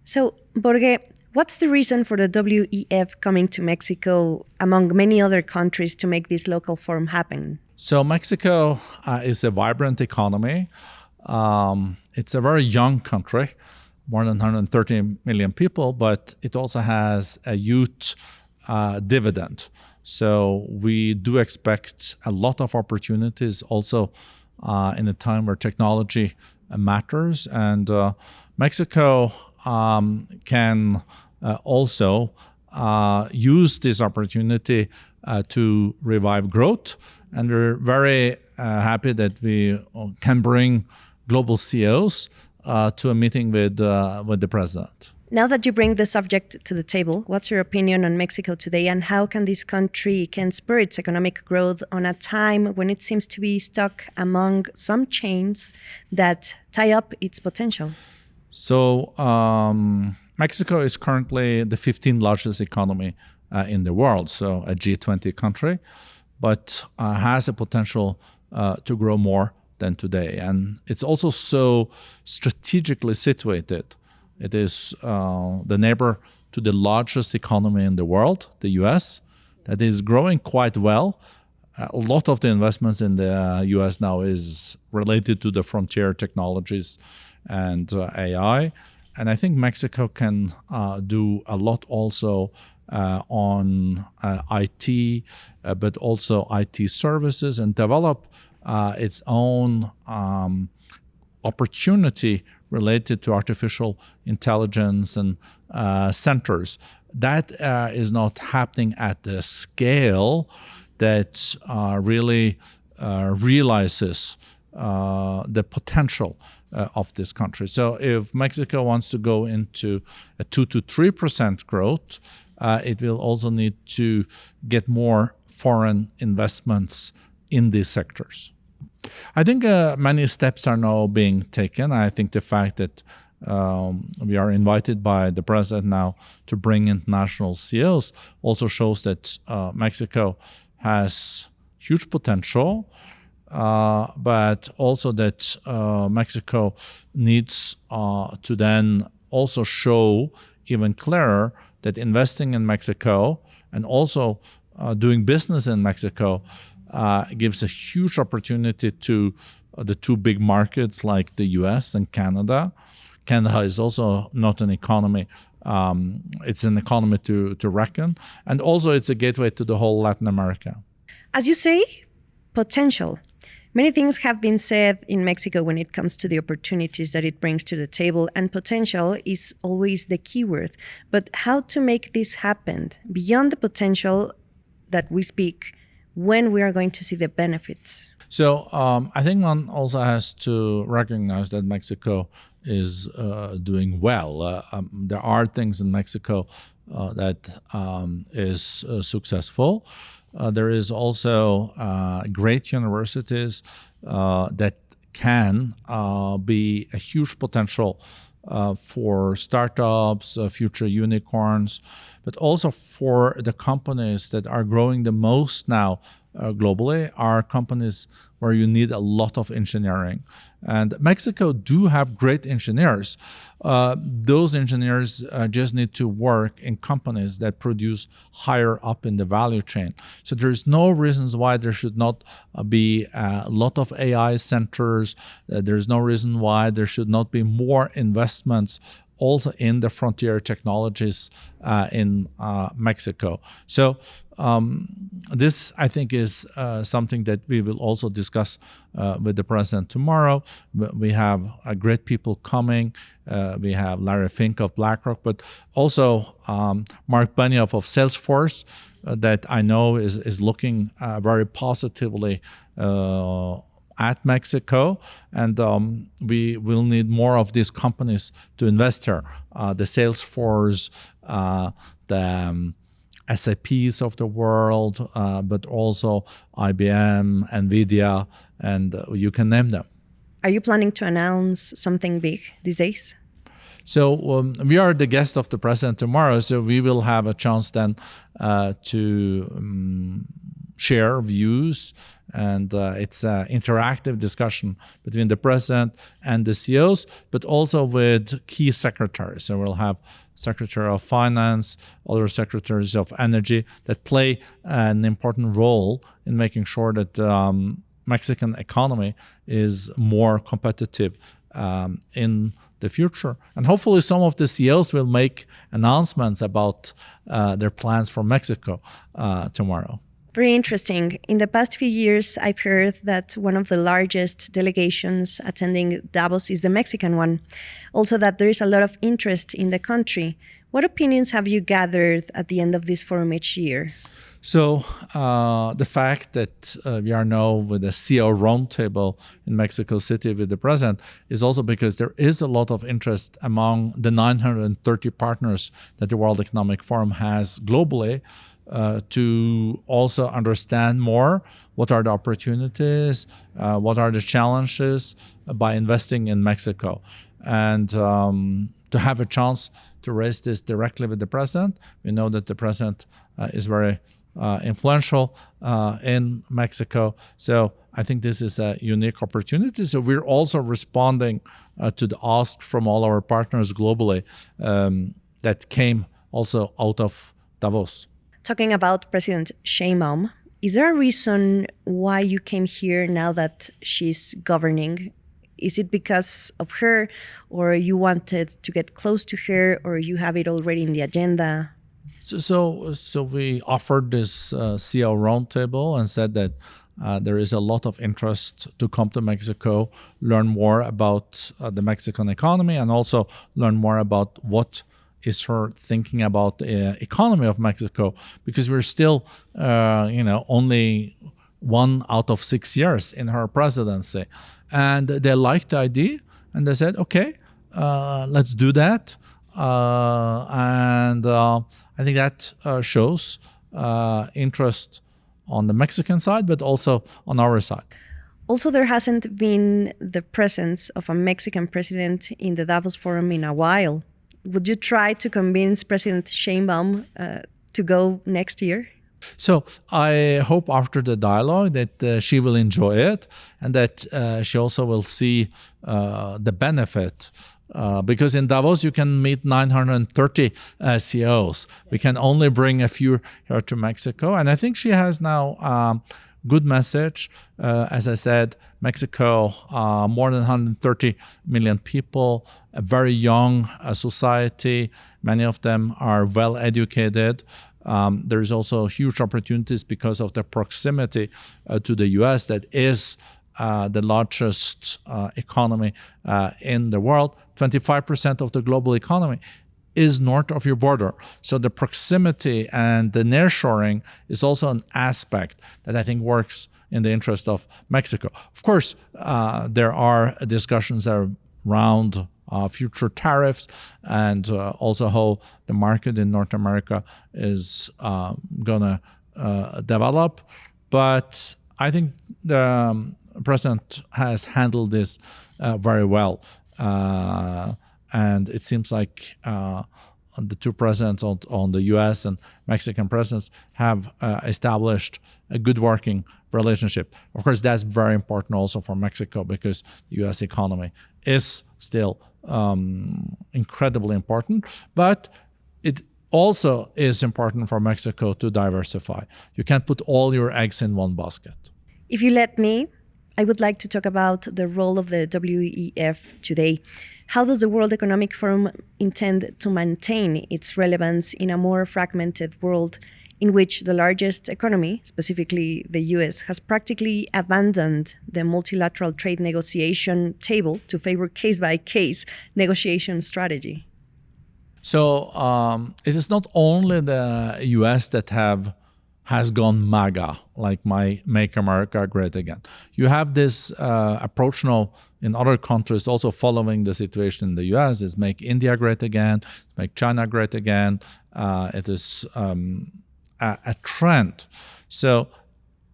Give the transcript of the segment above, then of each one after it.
So, Borge, what's the reason for the WEF coming to Mexico among many other countries to make this local forum happen? So Mexico is a vibrant economy. It's a very young country, more than 130 million people, but it also has a youth dividend. So we do expect a lot of opportunities also in a time where technology matters. And Mexico can also use this opportunity to revive growth. And we're very happy that we can bring global CEOs to a meeting with the president. Now that you bring the subject to the table, what's your opinion on Mexico today, and how can this country can spur its economic growth on a time when it seems to be stuck among some chains that tie up its potential? So Mexico is currently the 15th largest economy in the world, so a G20 country, but has a potential to grow more than today. And it's also so strategically situated. It is the neighbor to the largest economy in the world, the US, that is growing quite well. A lot of the investments in the US now is related to the frontier technologies and AI. And I think Mexico can do a lot also on IT, but also IT services, and develop its own opportunity related to artificial intelligence and centers. That is not happening at the scale that really realizes the potential of this country. So if Mexico wants to go into a 2 to 3% growth, it will also need to get more foreign investments in these sectors. I think many steps are now being taken. I think the fact that we are invited by the president now to bring international CEOs also shows that Mexico has huge potential, but also that Mexico needs to then also show even clearer that investing in Mexico and also doing business in Mexico gives a huge opportunity to the two big markets like the US and Canada. Canada is also not an economy. It's an economy to reckon. And also it's a gateway to the whole Latin America. As you say, potential. Many things have been said in Mexico when it comes to the opportunities that it brings to the table, and potential is always the key word. But how to make this happen beyond the potential that we speak, when we are going to see the benefits? So I think one also has to recognize that Mexico is doing well. There are things in Mexico that is successful. There is also great universities that can be a huge potential for startups, future unicorns, but also for the companies that are growing the most now globally are companies where you need a lot of engineering. And Mexico do have great engineers. Those engineers just need to work in companies that produce higher up in the value chain. So there's no reasons why there should not be a lot of AI centers. There's no reason why there should not be more investments also in the frontier technologies in Mexico. So this, I think, is something that we will also discuss with the president tomorrow. We have great people coming. We have Larry Fink of Blackrock, but also Marc Benioff of Salesforce that I know is looking very positively at Mexico, and we will need more of these companies to invest here. The Salesforce, the SAPs of the world, but also IBM, NVIDIA, and you can name them. Are you planning to announce something big these days? So we are the guest of the president tomorrow, so we will have a chance then to share views, and it's an interactive discussion between the president and the CEOs, but also with key secretaries. So we'll have Secretary of Finance, other secretaries of energy that play an important role in making sure that Mexican economy is more competitive in the future. And hopefully some of the CEOs will make announcements about their plans for Mexico tomorrow. Very interesting. In the past few years, I've heard that one of the largest delegations attending Davos is the Mexican one. Also that there is a lot of interest in the country. What opinions have you gathered at the end of this forum each year? So the fact that we are now with a CEO roundtable in Mexico City with the president is also because there is a lot of interest among the 930 partners that the World Economic Forum has globally to also understand more what are the opportunities, what are the challenges by investing in Mexico. And to have a chance to raise this directly with the president. We know that the president is very influential in Mexico. So I think this is a unique opportunity. So we're also responding to the ask from all our partners globally that came also out of Davos. Talking about President Sheinbaum, is there a reason why you came here now that she's governing? Is it because of her, or you wanted to get close to her, or you have it already in the agenda? So we offered this CEO roundtable and said that there is a lot of interest to come to Mexico, learn more about the Mexican economy, and also learn more about what is her thinking about the economy of Mexico, because we're still, only 1 out of 6 years in her presidency. And they liked the idea, and they said, okay, let's do that. And I think that shows interest on the Mexican side, but also on our side. Also, there hasn't been the presence of a Mexican president in the Davos Forum in a while. Would you try to convince President Sheinbaum to go next year? So I hope after the dialogue that she will enjoy it, and that she also will see the benefit. Because in Davos, you can meet 930 CEOs. We can only bring a few here to Mexico. And I think she has now good message. As I said, Mexico, more than 130 million people, a very young society. Many of them are well educated. There is also huge opportunities because of the proximity to the US that is the largest economy in the world. 25% of the global economy is north of your border. So the proximity and the nearshoring is also an aspect that I think works in the interest of Mexico. Of course, there are discussions around future tariffs and also how the market in North America is going to develop. But I think the president has handled this very well. And it seems like the two presidents on the U.S. and Mexican presidents have established a good working relationship. Of course, that's very important also for Mexico because the U.S. economy is still incredibly important. But it also is important for Mexico to diversify. You can't put all your eggs in one basket. If you let me, I would like to talk about the role of the WEF today. How does the World Economic Forum intend to maintain its relevance in a more fragmented world in which the largest economy, specifically the US, has practically abandoned the multilateral trade negotiation table to favor case-by-case negotiation strategy? So it is not only the US that has gone MAGA, like Make America Great Again. You have this approach now in other countries also following the situation in the US. It's Make India Great Again, Make China Great Again. It is a trend. So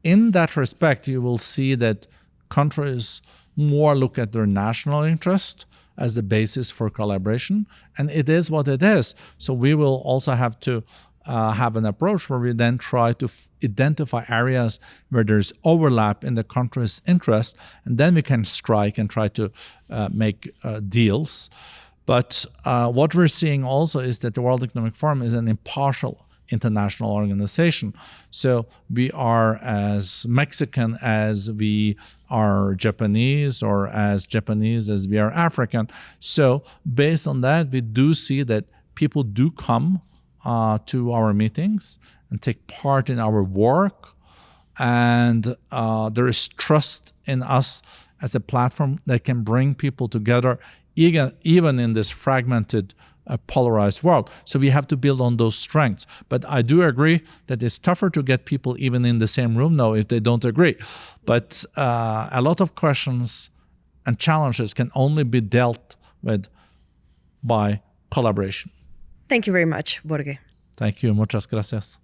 in that respect, you will see that countries more look at their national interest as the basis for collaboration. And it is what it is. So we will also have to have an approach where we then try to identify areas where there's overlap in the country's interest, and then we can strike and try to make deals. But what we're seeing also is that the World Economic Forum is an impartial international organization. So we are as Mexican as we are Japanese, or as Japanese as we are African. So based on that, we do see that people do come to our meetings and take part in our work. And there is trust in us as a platform that can bring people together, even in this fragmented, polarized world. So we have to build on those strengths. But I do agree that it's tougher to get people even in the same room now if they don't agree. But a lot of questions and challenges can only be dealt with by collaboration. Thank you very much, Børge. Thank you. Muchas gracias.